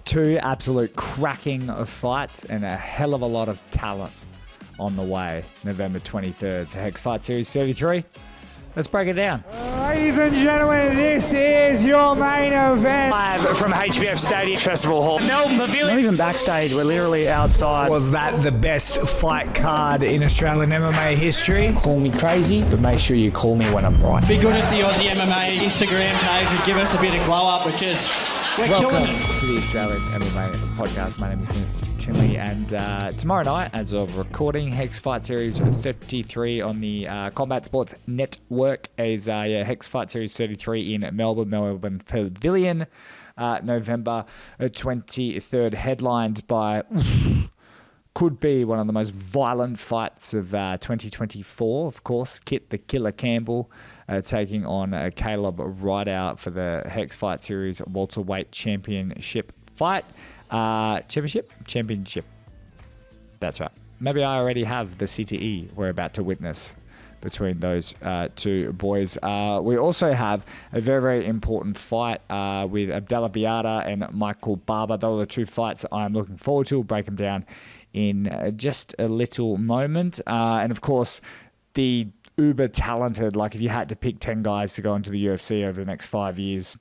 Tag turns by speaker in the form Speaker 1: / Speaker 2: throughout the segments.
Speaker 1: Two absolute cracking of fights and a hell of a lot of talent on the way. November 23rd for Hex Fight Series 33. Let's break it down.
Speaker 2: Ladies and gentlemen, this is your main event.
Speaker 3: Live from HBF Stadium Festival Hall. Melbourne Pavilion.
Speaker 4: Not even backstage, we're literally outside.
Speaker 2: Was that the best fight card in Australian MMA history?
Speaker 4: Call me crazy, but make sure you call me when I'm right.
Speaker 5: Be good if the Aussie MMA Instagram page would give us a bit of glow up because we're
Speaker 1: Welcome
Speaker 5: killing.
Speaker 1: to the Australian MMA podcast. My name is Mr. Tinley, and tomorrow night, as of recording, Hex Fight Series 33 on the Combat Sports Network is Hex Fight Series 33 in Melbourne Pavilion, November 23rd, headlined by could be one of the most violent fights of 2024. Of course, Kitt the Killer Campbell taking on Kaleb Rideout for the Hex Fight Series welterweight championship fight. Championship. That's right. Maybe I already have the CTE we're about to witness between those two boys. We also have a very, very important fight with Abdalla Biyada and Michael Barber. Those are the two fights I'm looking forward to. We'll break them down in just a little moment. And of course, the uber talented, like if you had to pick 10 guys to go into the UFC over the next 5 years,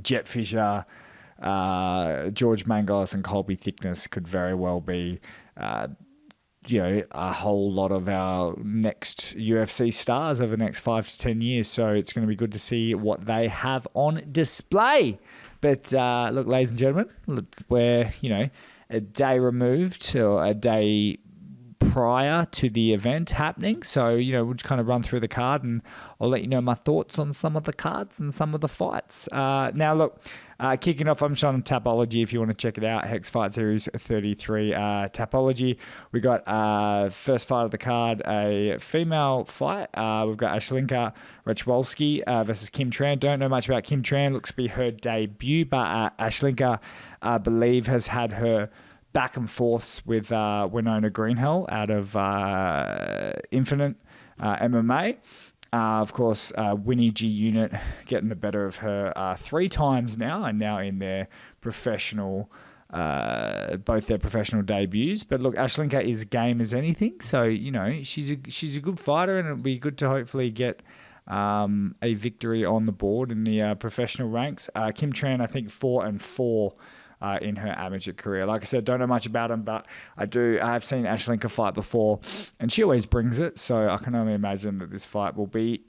Speaker 1: Jet Fisher, George Mangos and Colby Thicknesse could very well be a whole lot of our next UFC stars over the next 5 to 10 years. So it's going to be good to see what they have on display. But look, ladies and gentlemen, we're, a day removed or a day prior to the event happening. So, we'll just kind of run through the card and I'll let you know my thoughts on some of the cards and some of the fights. Now, look, kicking off, I'm just on Tapology if you want to check it out. Hex Fight Series 33 Tapology. We got first fight of the card, a female fight. We've got Ashlinka Rechwolski versus Kim Tran. Don't know much about Kim Tran. Looks to be her debut, but Ashlinka, I believe, has had her back and forths with Winona Greenhill out of Infinite MMA. Of course, Winnie G Unit getting the better of her 3 times now, and now in their professional, both their professional debuts. But look, Ashlinka is game as anything, so she's a good fighter, and it'll be good to hopefully get a victory on the board in the professional ranks. Kim Tran, I think 4-4. In her amateur career. Like I said, don't know much about him, but I have seen Ashlinka fight before, and she always brings it, so I can only imagine that this fight will be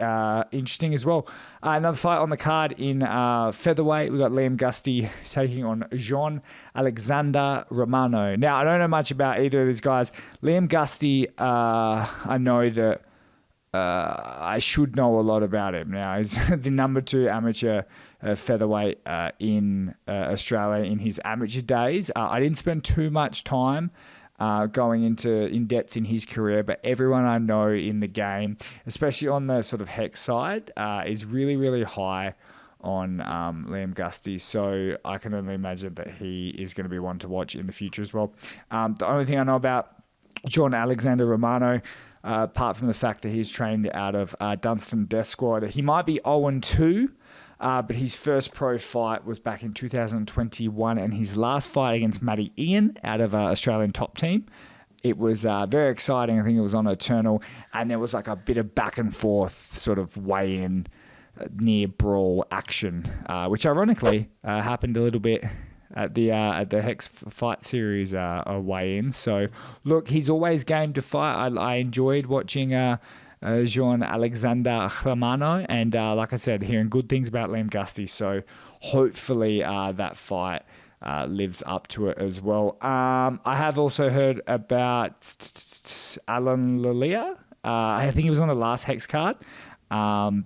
Speaker 1: interesting as well. Another fight on the card in featherweight, we've got Liam Gusty taking on Jean Alexander Romano. Now, I don't know much about either of these guys. Liam Gusty, I know that I should know a lot about him now. He's the number 2 amateur featherweight in Australia in his amateur days. I didn't spend too much time going in depth in his career, but everyone I know in the game, especially on the sort of Hex side, is really, really high on Liam Gusty. So I can only imagine that he is going to be one to watch in the future as well. The only thing I know about John Alexander Romano, apart from the fact that he's trained out of Dunstan Death Squad, he might be 0-2, but his first pro fight was back in 2021, and his last fight against Matty Ian out of Australian Top Team. It was very exciting. I think it was on Eternal, and there was like a bit of back and forth sort of weigh-in, near brawl action, which ironically happened a little bit at the Hex Fight Series weigh-in. So, look, he's always game to fight. I enjoyed watching Jean Alexander Romano, and like I said, hearing good things about Liam Gusty. So, hopefully that fight lives up to it as well. I have also heard about Alan Lalia. I think he was on the last Hex card.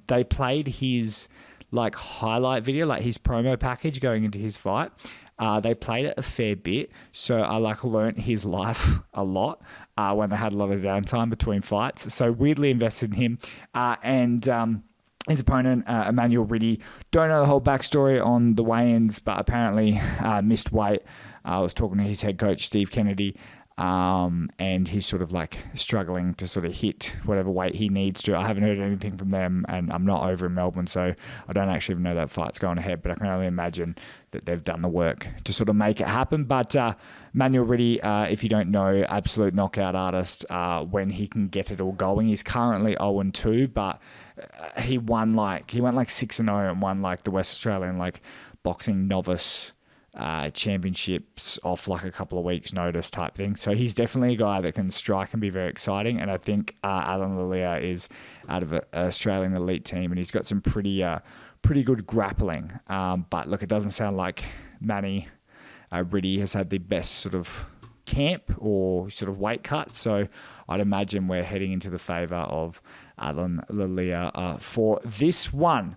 Speaker 1: They played his highlight video, like his promo package going into his fight. They played it a fair bit, so I learnt his life a lot when they had a lot of downtime between fights. So weirdly invested in him. And his opponent, Emmanuel Riddy, don't know the whole backstory on the weigh-ins, but apparently missed weight. I was talking to his head coach, Steve Kennedy, and he's sort of like struggling to sort of hit whatever weight he needs to. I haven't heard anything from them, and I'm not over in Melbourne, so I don't actually even know that fight's going ahead, but I can only imagine that they've done the work to sort of make it happen. But Manuel Riddy, if you don't know, absolute knockout artist when he can get it all going. He's currently 0-2, but he went like 6-0 and won like the West Australian like boxing novice championships off like a couple of weeks notice type thing. So he's definitely a guy that can strike and be very exciting. And I think Alan Lalia is out of an Australian elite team, and he's got some pretty good grappling. But look, it doesn't sound like Manny Riddy has had the best sort of camp or sort of weight cut. So I'd imagine we're heading into the favour of Alan Lalia for this one.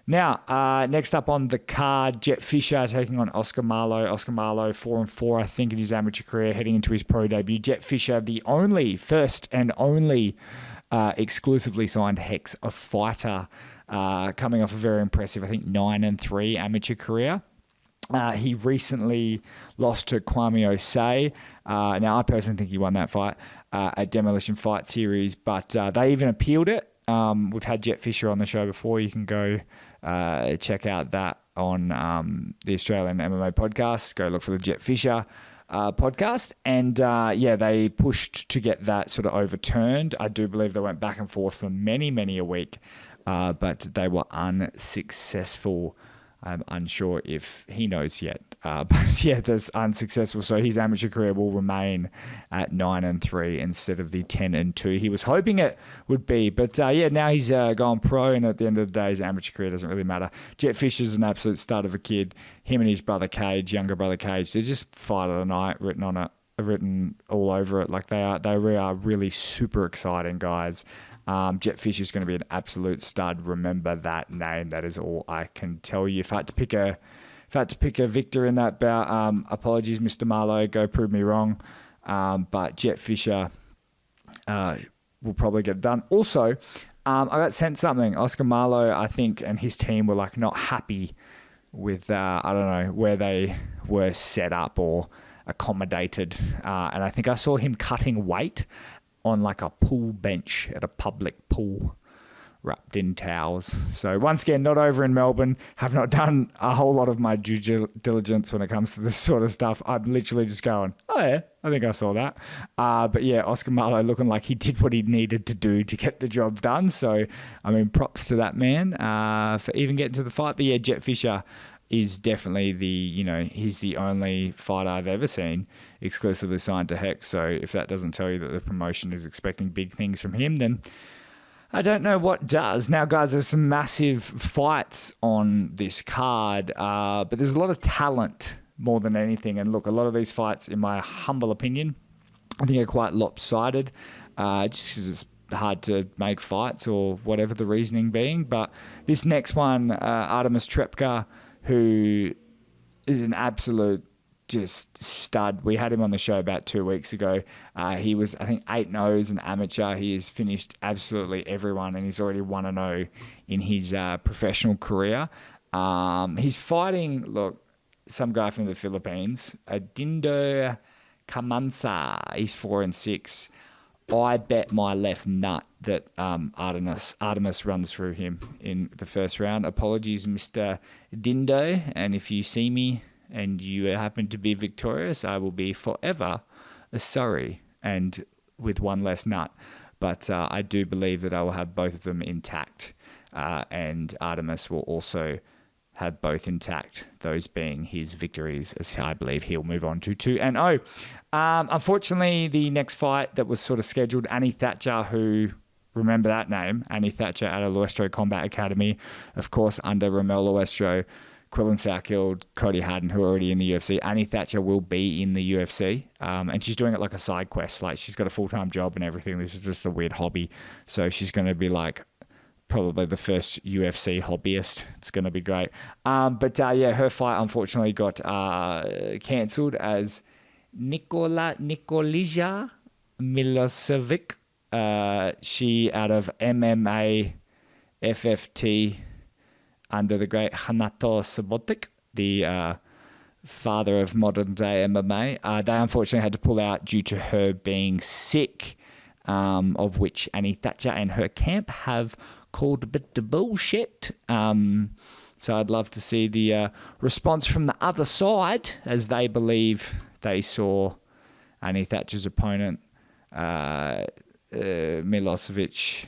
Speaker 1: Now, next up on the card, Jet Fisher taking on Oscar Marlowe. Oscar Marlowe, 4-4, I think, in his amateur career, heading into his pro debut. Jet Fisher, the first and only exclusively signed Hex fighter, coming off a very impressive, I think, 9-3 amateur career. He recently lost to Kwame Osei. Now, I personally think he won that fight at Demolition Fight Series, but they even appealed it. We've had Jet Fisher on the show before. You can go check out that on the Australian MMA podcast. Go look for the Jet Fisher podcast. And they pushed to get that sort of overturned. I do believe they went back and forth for many, many a week, but they were unsuccessful. I'm unsure if he knows yet. But yeah, that's unsuccessful. So his amateur career will remain at 9-3 instead of the 10-2 he was hoping it would be. But now he's gone pro, and at the end of the day, his amateur career doesn't really matter. Jet Fisher's an absolute stud of a kid. Him and his brother Cage, younger brother Cage, they're just fight of the night written all over it. Like they are really super exciting guys. Jet Fisher's going to be an absolute stud. Remember that name. That is all I can tell you. If I had to pick a victor in that bout, apologies, Mr. Marlowe. Go prove me wrong. But Jet Fisher will probably get it done. Also, I got sent something. Oscar Marlowe, I think, and his team were like not happy with I don't know where they were set up or accommodated, and I think I saw him cutting weight on like a pool bench at a public pool, wrapped in towels. So once again, not over in Melbourne, have not done a whole lot of my due diligence when it comes to this sort of stuff. I'm literally just going, oh yeah, I think I saw that. But yeah, Oscar Marlowe looking like he did what he needed to do to get the job done. So, I mean, props to that man for even getting to the fight. But yeah, Jet Fisher is definitely he's the only fighter I've ever seen exclusively signed to Hex. So if that doesn't tell you that the promotion is expecting big things from him, then I don't know what does. Now, guys, there's some massive fights on this card, but there's a lot of talent more than anything. And look, a lot of these fights, in my humble opinion, I think are quite lopsided, just because it's hard to make fights or whatever the reasoning being. But this next one, Artemis Trepka, who is an absolute just stud. We had him on the show about 2 weeks ago. He was, I think, 8-0 as an amateur. He has finished absolutely everyone, and he's already 1-0 in his professional career. He's fighting, look, some guy from the Philippines, Dindo Camansa. He's 4-6. I bet my left nut that Artemis runs through him in the first round. Apologies, Mr. Dindo. And if you see me and you happen to be victorious, I will be forever sorry and with one less nut. But I do believe that I will have both of them intact. And Artemis will also have both intact, those being his victories, as I believe he'll move on to 2-0. Unfortunately, the next fight that was sort of scheduled, Annie Thatcher, who, remember that name, Annie Thatcher out of Luestro Combat Academy, of course, under Romel Luestro, Quillan Southkill, Cody Heerden, who are already in the UFC. Annie Thatcher will be in the UFC, and she's doing it like a side quest. Like, she's got a full-time job and everything. This is just a weird hobby. So she's going to be like probably the first UFC hobbyist. It's going to be great. But her fight unfortunately got cancelled as Nikolija Milosevic. She out of MMA FFT under the great Hanato Subotic, the father of modern day MMA. They unfortunately had to pull out due to her being sick, of which Annie Thatcher and her camp have called a bit of bullshit. So I'd love to see the response from the other side, as they believe they saw Annie Thatcher's opponent, Milosevic,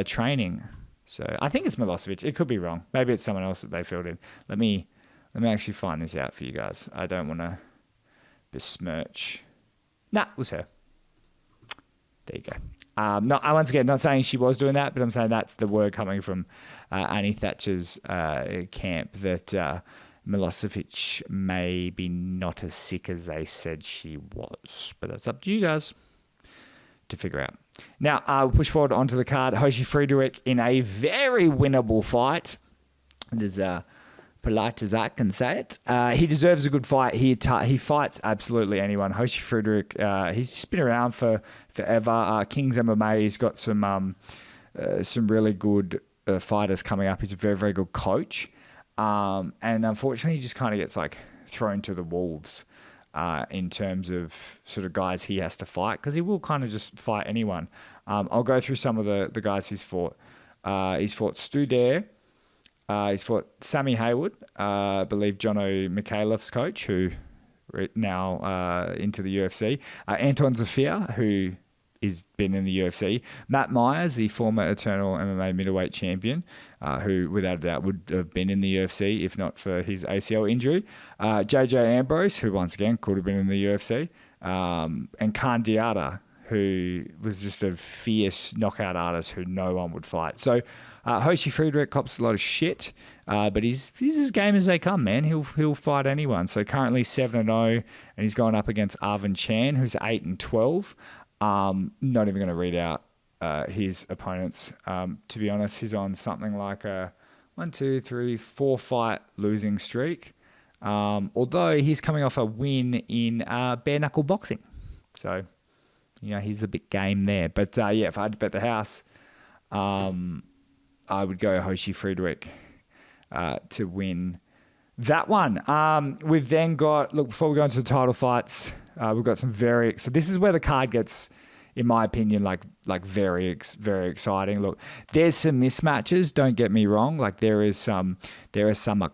Speaker 1: training. So I think it's Milosevic. It could be wrong. Maybe it's someone else that they filled in. Let me actually find this out for you guys. I don't want to besmirch. Nah, it was her. There you go. Once again, not saying she was doing that, but I'm saying that's the word coming from Annie Thatcher's camp, that Milosevic may be not as sick as they said she was. But that's up to you guys to figure out. Now, we'll push forward onto the card. Hoshi Friedrich in a very winnable fight. It is polite as I can say it. He deserves a good fight. He fights absolutely anyone. Hoshi Friedrich, he's just been around for forever. King's MMA, he's got some really good fighters coming up. He's a very, very good coach. And unfortunately, he just kind of gets like thrown to the wolves in terms of sort of guys he has to fight, because he will kind of just fight anyone. I'll go through some of the guys he's fought. He's fought Stu Dare. He's fought Sammy Hayward, I believe Jono Mikhailov's coach, who now into the UFC. Anton Zafir, who has been in the UFC. Matt Myers, the former Eternal MMA middleweight champion, who without a doubt would have been in the UFC if not for his ACL injury. JJ Ambrose, who once again could have been in the UFC. And Khan Diarra, who was just a fierce knockout artist who no one would fight. So Hoshi Friedrich cops a lot of shit, but he's as game as they come, man. He'll fight anyone. So currently 7-0, and he's going up against Arvin Chan, who's 8-12. Not even going to read out his opponents. To be honest, he's on something like a 4 fight losing streak. Although he's coming off a win in bare knuckle boxing, so he's a bit game there. But if I had to bet the house, I would go Hoshi Friedrich to win that one. We've then got, before we go into the title fights, we've got some so this is where the card gets, in my opinion, like very, very exciting. Look, there's some mismatches, don't get me wrong. Like there are some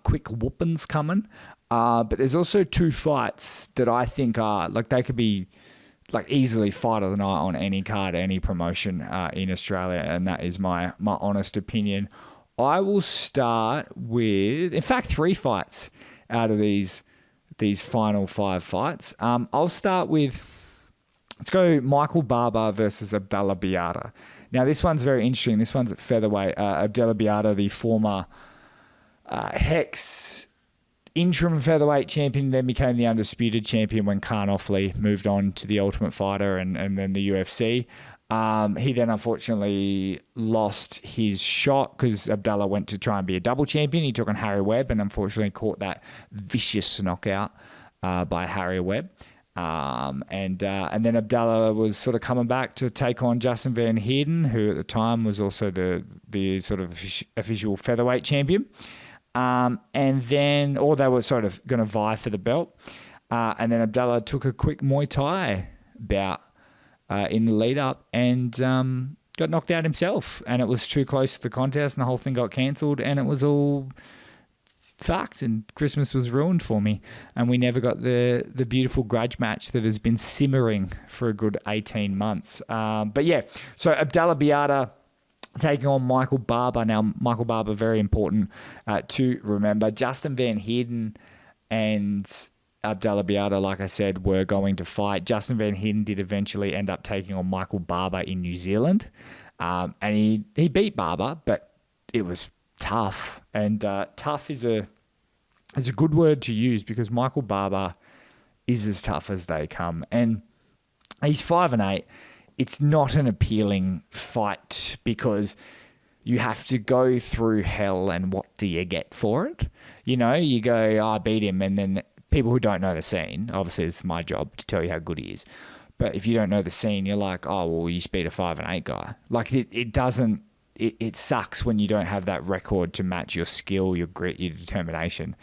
Speaker 1: quick whoopings coming. But there's also 2 fights that I think are, they could be, easily fight of the night on any card, any promotion in Australia, and that is my honest opinion. I will start with, in fact, 3 fights out of these final 5 fights. I'll start with, let's go Michael Barber versus Abdalla Biyada. Now, this one's very interesting. This one's at featherweight. Abdalla Biyada, the former Hex interim featherweight champion, then became the undisputed champion when Khan Offley moved on to the Ultimate Fighter and then the UFC. He then unfortunately lost his shot because Abdalla went to try and be a double champion. He took on Harry Webb and unfortunately caught that vicious knockout by Harry Webb. And then Abdalla was sort of coming back to take on Justin Van Heerden, who at the time was also the sort of official featherweight champion. And then, they were sort of going to vie for the belt. And then Abdalla took a quick Muay Thai bout in the lead up and got knocked out himself. And it was too close to the contest and the whole thing got cancelled and it was all fucked and Christmas was ruined for me. And we never got the beautiful grudge match that has been simmering for a good 18 months. But yeah, so Abdalla Biyada taking on Michael Barber. Now, Michael Barber, very important to remember. Justin Van Heerden and Abdalla Biyada, like I said, were going to fight. Justin Van Heerden did eventually end up taking on Michael Barber in New Zealand. And he beat Barber, but it was tough. And tough is a good word to use because Michael Barber is as tough as they come. And he's 5-8. It's not an appealing fight because you have to go through hell and what do you get for it? You go, I beat him, and then people who don't know the scene, obviously it's my job to tell you how good he is. But if you don't know the scene, you're like, oh, well, you just beat a 5-8 guy. It sucks when you don't have that record to match your skill, your grit, your determination.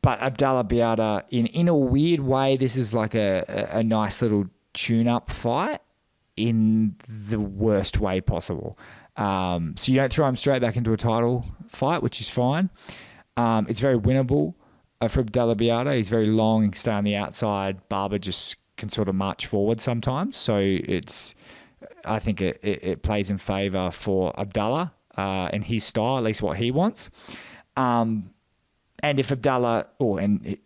Speaker 1: But Abdalla Biyada, in a weird way, this is like a nice little tune-up fight in the worst way possible. So you don't throw him straight back into a title fight, which is fine. It's very winnable for Abdalla Biyada. He's very long, he can stay on the outside. Barber just can sort of march forward sometimes. So I think it plays in favour for Abdalla and his style, at least what he wants. And if Abdalla,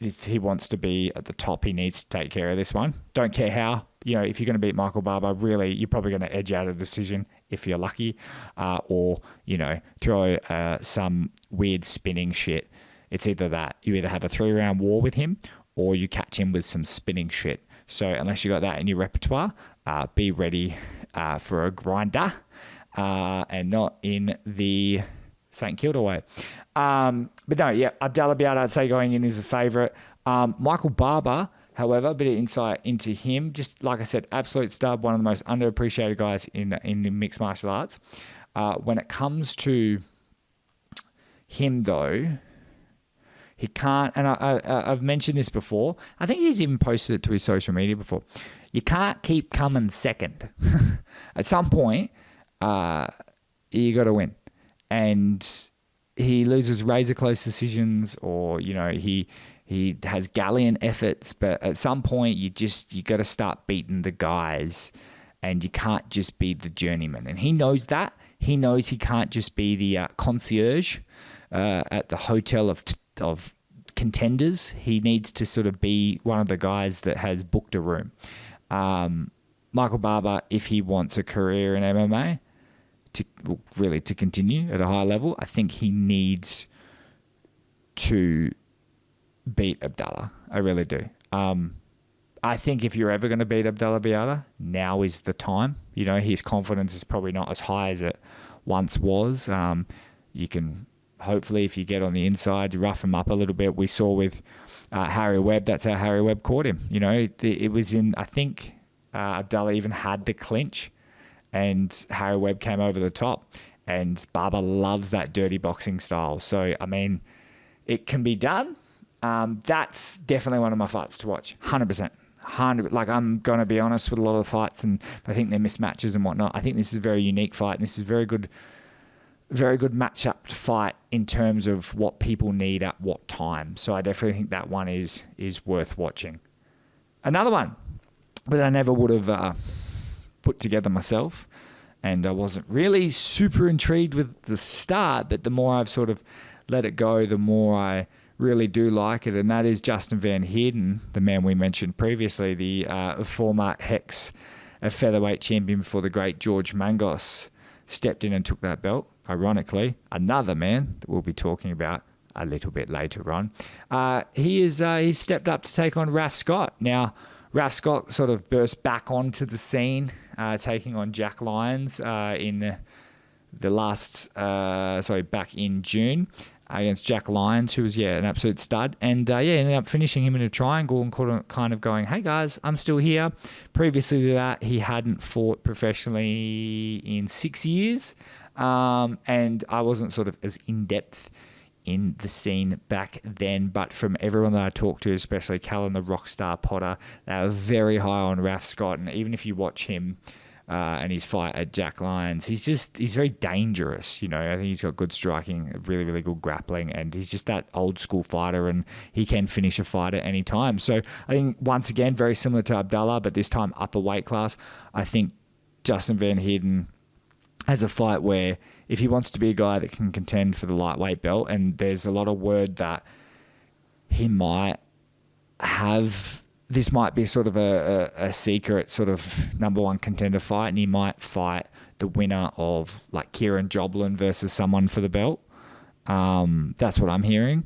Speaker 1: if he wants to be at the top, he needs to take care of this one. Don't care how. If you're going to beat Michael Barber, really, you're probably going to edge out a decision if you're lucky, or throw some weird spinning shit. It's either that. You either have a 3-round war with him, or you catch him with some spinning shit. So unless you got that in your repertoire, be ready for a grinder, and not in the St Kilda way. But no, yeah, Abdalla Biyada, I'd say going in is a favourite. Michael Barber, however, a bit of insight into him. Just like I said, absolute stud, one of the most underappreciated guys in mixed martial arts. When it comes to him, though, he can't, and I've mentioned this before. I think he's even posted it to his social media before. You can't keep coming second. At some point, you got to win. And he loses razor close decisions, or he has gallant efforts, but at some point you got to start beating the guys, and you can't just be the journeyman. And he knows that. He knows he can't just be the concierge at the hotel of contenders. He needs to sort of be one of the guys that has booked a room. Michael Barber, if he wants a career in MMA, to continue at a high level, I think he needs to beat Abdalla. I really do. I think if you're ever going to beat Abdalla Biyada, now is the time. His confidence is probably not as high as it once was. You can hopefully, if you get on the inside, you rough him up a little bit. We saw with Harry Webb, that's how Harry Webb caught him. It was in, I think Abdalla even had the clinch, and Harry Webb came over the top, and Barber loves that dirty boxing style. So, I mean, it can be done. That's definitely one of my fights to watch. 100%. Like, I'm going to be honest with a lot of the fights, and I think they're mismatches and whatnot. I think this is a very unique fight, and this is a very good match-up fight in terms of what people need at what time. So I definitely think that one is worth watching. Another one that I never would have put together myself, and I wasn't really super intrigued with the start, but the more I've sort of let it go, the more I really do like it, and that is Justin Van Heerden, the man we mentioned previously, the former Hex featherweight champion before the great George Mangos stepped in and took that belt. Ironically, another man that we'll be talking about a little bit later on. He's stepped up to take on Raf Scott. Now, Raf Scott sort of burst back onto the scene, taking on Jack Lyons in the back in June against Jack Lyons, who was, an absolute stud. And, ended up finishing him in a triangle and kind of going, hey, guys, I'm still here. Previously to that, he hadn't fought professionally in 6 years. And I wasn't sort of as in-depth in the scene back then, but from everyone that I talked to, especially Callan the Rockstar Potter, they were very high on Raf Scott. And even if you watch him and his fight at Jack Lyons, he's very dangerous. I think he's got good striking, really, really good grappling, and he's just that old school fighter, and he can finish a fight at any time. So I think, once again, very similar to Abdalla, but this time upper weight class. I think Justin Van Heerden has a fight where if he wants to be a guy that can contend for the lightweight belt, and there's a lot of word that he might have, this might be sort of a secret sort of number one contender fight, and he might fight the winner of like Kieran Joblin versus someone for the belt. That's what I'm hearing.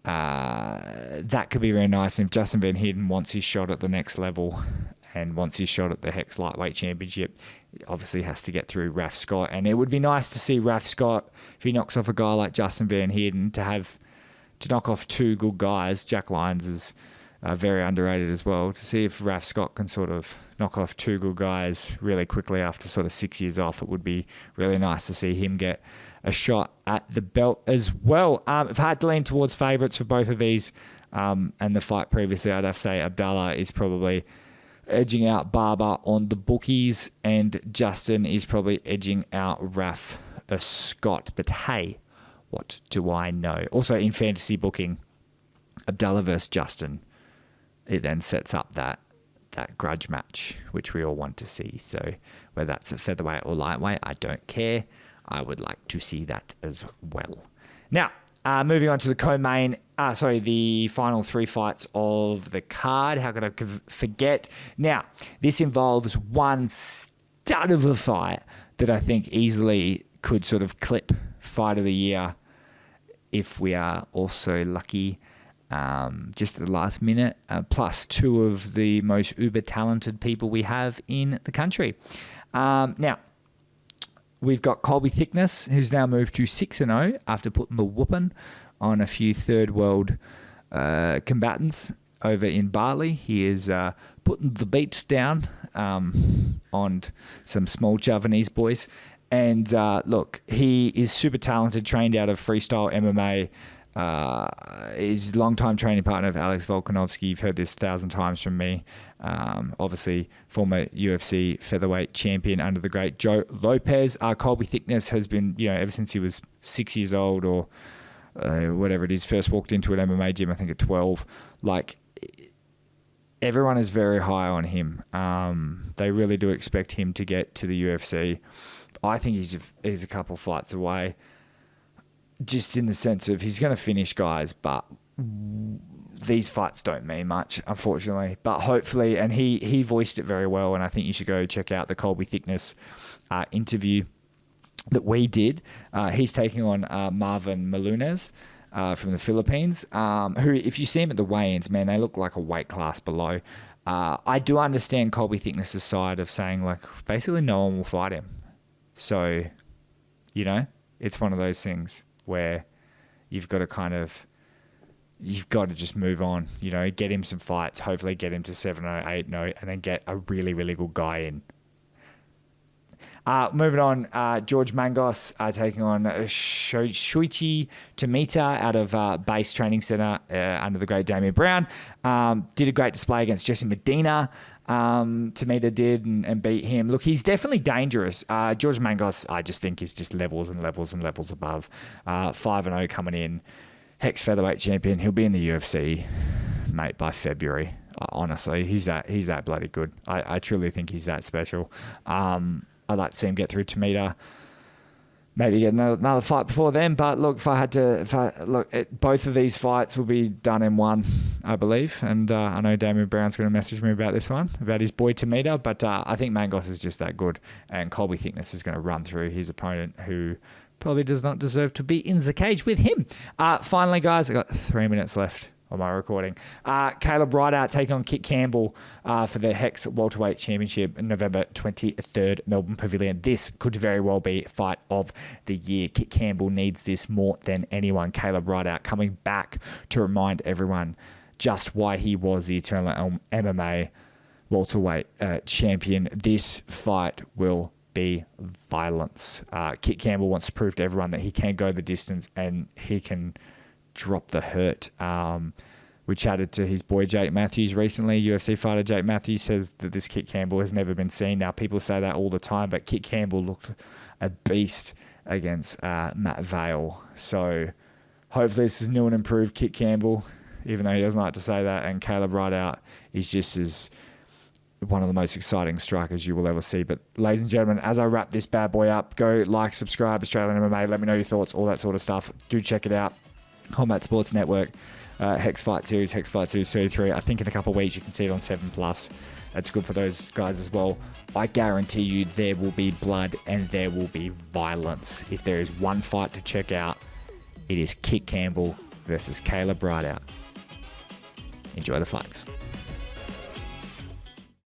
Speaker 1: That could be very nice. And if Justin Van Heerden wants his shot at the next level and wants his shot at the Hex Lightweight Championship, obviously has to get through Raf Scott. And it would be nice to see Raf Scott, if he knocks off a guy like Justin Van Heerden, to knock off two good guys. Jack Lyons is very underrated as well. To see if Raf Scott can sort of knock off two good guys really quickly after sort of 6 years off, it would be really nice to see him get a shot at the belt as well. If I had to lean towards favourites for both of these, And the fight previously, I'd have to say Abdalla is probably edging out Barber on the bookies, and Justin is probably edging out Raf Scott. But hey, what do I know? Also, in fantasy booking, Abdalla versus Justin, it then sets up that grudge match, which we all want to see. So whether that's a featherweight or lightweight, I don't care. I would like to see that as well. Now, moving on to the the final 3 fights of the card. How could I forget? Now, this involves one stud of a fight that I think easily could sort of clip fight of the year if we are also lucky. Just at the last minute, plus 2 of the most uber talented people we have in the country. Now, we've got Colby Thicknesse, who's now moved to 6-0 after putting the whooping on a few third world combatants over in Bali. He is putting the beats down on some small Javanese boys. And look, he is super talented, trained out of freestyle MMA. His longtime training partner of Alex Volkanovski. You've heard this 1,000 times from me. Obviously, former UFC featherweight champion under the great Joe Lopez. Colby Thicknesse has been, ever since he was 6 years old or whatever it is, first walked into an MMA gym, I think at 12. Like, everyone is very high on him. They really do expect him to get to the UFC. I think he's a couple fights away. Just in the sense of he's going to finish guys, but these fights don't mean much, unfortunately. But hopefully, and he voiced it very well, and I think you should go check out the Colby Thicknesse interview that we did. He's taking on Marvin Malunes from the Philippines, who, if you see him at the weigh-ins, man, they look like a weight class below. I do understand Colby Thicknesse's side of saying, like, basically no one will fight him. So, it's one of those things where you've got to just move on, get him some fights, hopefully get him to 7-0, 8-0, and then get a really, really good guy in. Moving on, George Mangos taking on Shuichi Tomita out of Base Training Center under the great Damian Brown. Did a great display against Jesse Medina. Tomita did and beat him. Look, he's definitely dangerous. George Mangos, I just think, is just levels and levels and levels above. 5-0 coming in. Hex Featherweight champion. He'll be in the UFC, mate, by February. Honestly, he's that bloody good. I truly think he's that special. I'd like to see him get through Tomita. Maybe get another fight before then. But look, both of these fights will be done in one, I believe. And I know Damian Brown's going to message me about this one, about his boy Tomita. But I think Mangos is just that good. And Colby Thicknesse is going to run through his opponent, who probably does not deserve to be in the cage with him. Finally, guys, I've got 3 minutes left on my recording. Kaleb Rideout taking on Kitt Campbell for the Hex Welterweight Championship in November 23rd, Melbourne Pavilion. This could very well be fight of the year. Kitt Campbell needs this more than anyone. Kaleb Rideout coming back to remind everyone just why he was the eternal MMA welterweight champion. This fight will be violence. Kitt Campbell wants to prove to everyone that he can go the distance and he can drop the hurt. We chatted to his boy Jake Matthews recently. UFC fighter Jake Matthews says that this Kitt Campbell has never been seen. Now, people say that all the time, but Kitt Campbell looked a beast against Matt Vale. So hopefully this is new and improved Kitt Campbell, even though he doesn't like to say that. And Kaleb Rideout is just as one of the most exciting strikers you will ever see. But ladies and gentlemen, as I wrap this bad boy up, go like, subscribe, Australian MMA. Let me know your thoughts, all that sort of stuff. Do check it out. Combat Sports Network, Hex Fight Series, Hex Fight Series 33. I think in a couple of weeks you can see it on 7+. That's good for those guys as well. I guarantee you there will be blood and there will be violence. If there is one fight to check out, it is Kitt Campbell versus Kaleb Rideout. Enjoy the fights.